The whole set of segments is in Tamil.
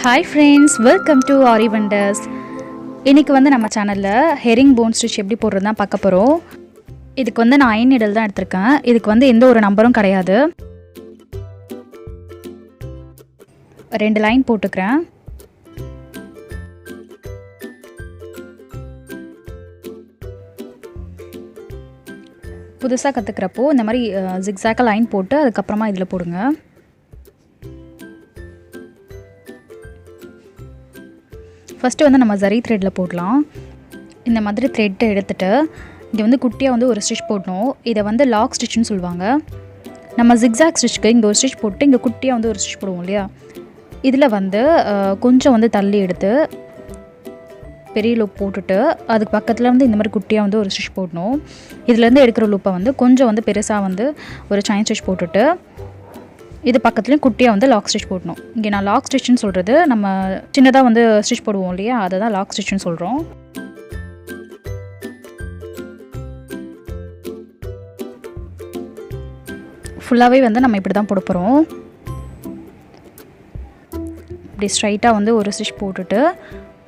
Hi friends, welcome to Aari Wonders. இன்னைக்கு வந்து நம்ம சேனல்ல ஹெரிங்போன் ஸ்டிச் எப்படி போடுறதுன்னு தான் பார்க்க போறோம். இதுக்கு வந்து நான் அயன் நீடில் தான் எடுத்துர்க்கேன். இதுக்கு வந்து எந்த ஒரு நம்பரும் கிடையாது. 2 லைன் போட்டுக்கிறேன். புதுசா கத்துக்கறப்போ இந்த மாதிரி zigzag லைன் போட்டு அதுக்கு அப்புறமா இதல போடுங்க. ஃபர்ஸ்ட் வந்து நம்ம ஜரி த்ரெட்ல போடலாம். இந்த மாதிரி த்ரெட் எடுத்துட்டு இங்க வந்து குட்டியா வந்து ஒரு ஸ்டிட்ச் போடணும். இத வந்து லாக் ஸ்டிட்ச்னு சொல்வாங்க. நம்ம zigzag ஸ்டிட்ச்க்கு இங்க ஒரு ஸ்டிட்ச் போட்டு இங்க குட்டியா வந்து ஒரு ஸ்டிட்ச் போடுவோம் இல்லையா? இதுல வந்து கொஞ்சம் வந்து தள்ளி எடுத்து பெரிய லூப் போட்டுட்டு அதுக்கு பக்கத்துல வந்து இந்த மாதிரி குட்டியா வந்து ஒரு ஸ்டிட்ச் போடணும். இதுல இருந்து எடுக்கிற லூப்பை வந்து கொஞ்சம் வந்து பெருசா வந்து ஒரு செயின் ஸ்டிட்ச் போட்டுட்டு இது பக்கத்துலயும் குட்டியா வந்து லாக் ஸ்டிட்ச் போடணும். இங்க நான் லாக் ஸ்டிட்ச்னு சொல்றது நம்ம சின்னதா வந்து ஸ்டிட்ச் போடுவோம் இல்லையா? அத தான் லாக் ஸ்டிட்ச்னு சொல்றோம். ஃபுல்லாவே வந்து நம்ம இப்படி தான் போட போறோம். இப்படி ஸ்ட்ரைட்டா வந்து ஒரு ஸ்டிட்ச் போட்டுட்டு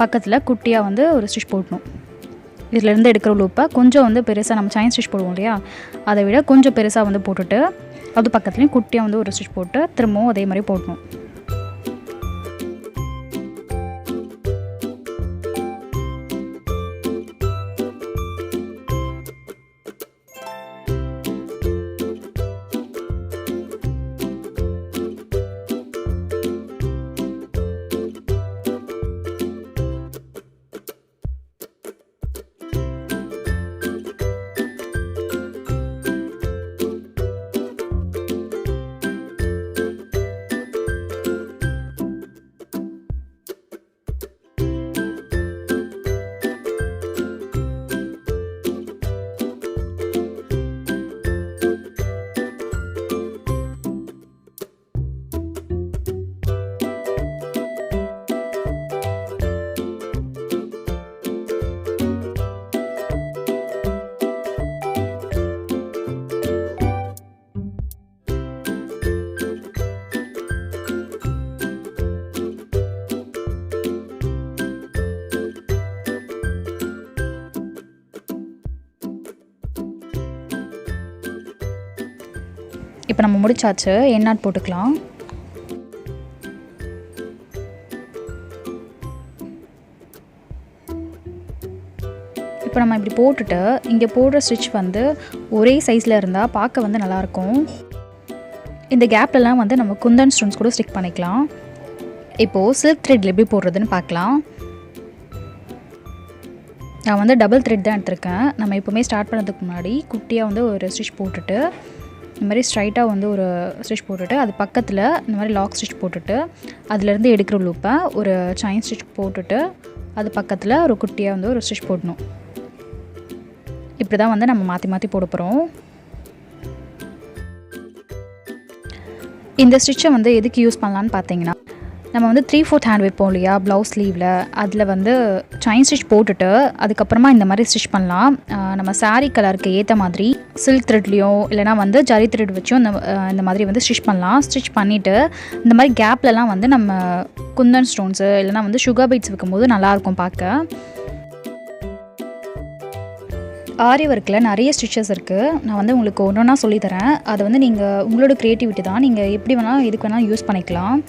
பக்கத்துல குட்டியா வந்து ஒரு ஸ்டிட்ச் போடணும். இதுல இருந்து எடுக்கிற லூப்பை கொஞ்சம் வந்து பெருசா நம்ம செயின் ஸ்டிட்ச் போடுவோம் இல்லையா? அதை விட கொஞ்சம் பெருசா வந்து போட்டுட்டு அது பக்கத்துலயும் குட்டியா வந்து ஒரு ஸ்டிட்ச் போட்டு திரும்பவும் அதே மாதிரி போடணும். இப்போ நம்ம முடிச்சாச்சு. என் நாட் போட்டுக்கலாம். இப்போ நம்ம இப்படி போட்டுட்டு இங்க போடுற ஸ்டிட்ச் வந்து ஒரே சைஸ்ல இருந்தா பார்க்க வந்து நல்லா இருக்கும். இந்த கேப்லலாம் வந்து நம்ம குந்தன் ஸ்டோன்ஸ் கூட ஸ்டிக் பண்ணிக்கலாம். இப்போ silk threadல எப்படி போடுறதுன்னு பார்க்கலாம். நான் வந்து டபுள் த்ரெட் தான் எடுத்துர்க்கேன். நம்ம எப்பவுமே ஸ்டார்ட் பண்ணதுக்கு முன்னாடி குட்டியா வந்து ஒரு ஸ்டிட்ச் போட்டுட்டு இந்த மாதிரி ஸ்ட்ரைட்டா வந்து ஒரு ஸ்டிட்ச் போட்டுட்டு அது பக்கத்துல இந்த மாதிரி லாக் ஸ்டிட்ச் போட்டுட்டு அதுல இருந்து எடுக்கிற லூப்பை ஒரு செயின் ஸ்டிட்ச் போட்டுட்டு அது பக்கத்துல ஒரு குட்டியா வந்து ஒரு ஸ்டிட்ச் போடணும். இப்படி தான் வந்து நம்ம மாத்தி மாத்தி போட போறோம். இந்த ஸ்டிட்சை வந்து எதுக்கு யூஸ் பண்ணலாம்னு பார்த்தீங்கன்னா நம்ம வந்து 3/4 ஹேண்ட் வைப்போம் இல்லையா blouse sleeveல அதுல வந்து செயின் ஸ்டிட்ச் போட்டுட்டு அதுக்கு அப்புறமா இந்த மாதிரி ஸ்டிட்ச் பண்ணலாம். நம்ம saree கலருக்கு ஏத்த மாதிரி silk threadலயோ இல்லனா வந்து ஜரி thread வச்சோ இந்த மாதிரி வந்து ஸ்டிட்ச் பண்ணலாம். ஸ்டிட்ச் பண்ணிட்டு இந்த மாதிரி கேப்லலாம் வந்து நம்ம குந்தன் ஸ்டோன்ஸ் இல்லனா வந்து sugar beads வைக்கும்போது நல்லா இருக்கும் பார்க்க. ஆரி வர்க்ல நிறைய ஸ்டிச்சஸ் இருக்கு. நான் வந்து உங்களுக்கு ஒவ்வொண்ணா சொல்லி தரேன். அது வந்து நீங்க உங்களோட கிரியேட்டிவிட்டி தான். நீங்க எப்படி வேணா எதுக்கு வேணா யூஸ் பண்ணிக்கலாம்.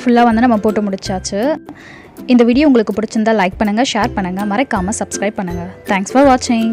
ஃபுல்லாக வந்து நம்ம போட்டு முடிச்சாச்சு. இந்த வீடியோ உங்களுக்கு பிடிச்சிருந்தா லைக் பண்ணுங்கள், ஷேர் பண்ணுங்கள், மறக்காமல் சப்ஸ்கிரைப் பண்ணுங்கள். தேங்க்ஸ் ஃபார் வாட்சிங்.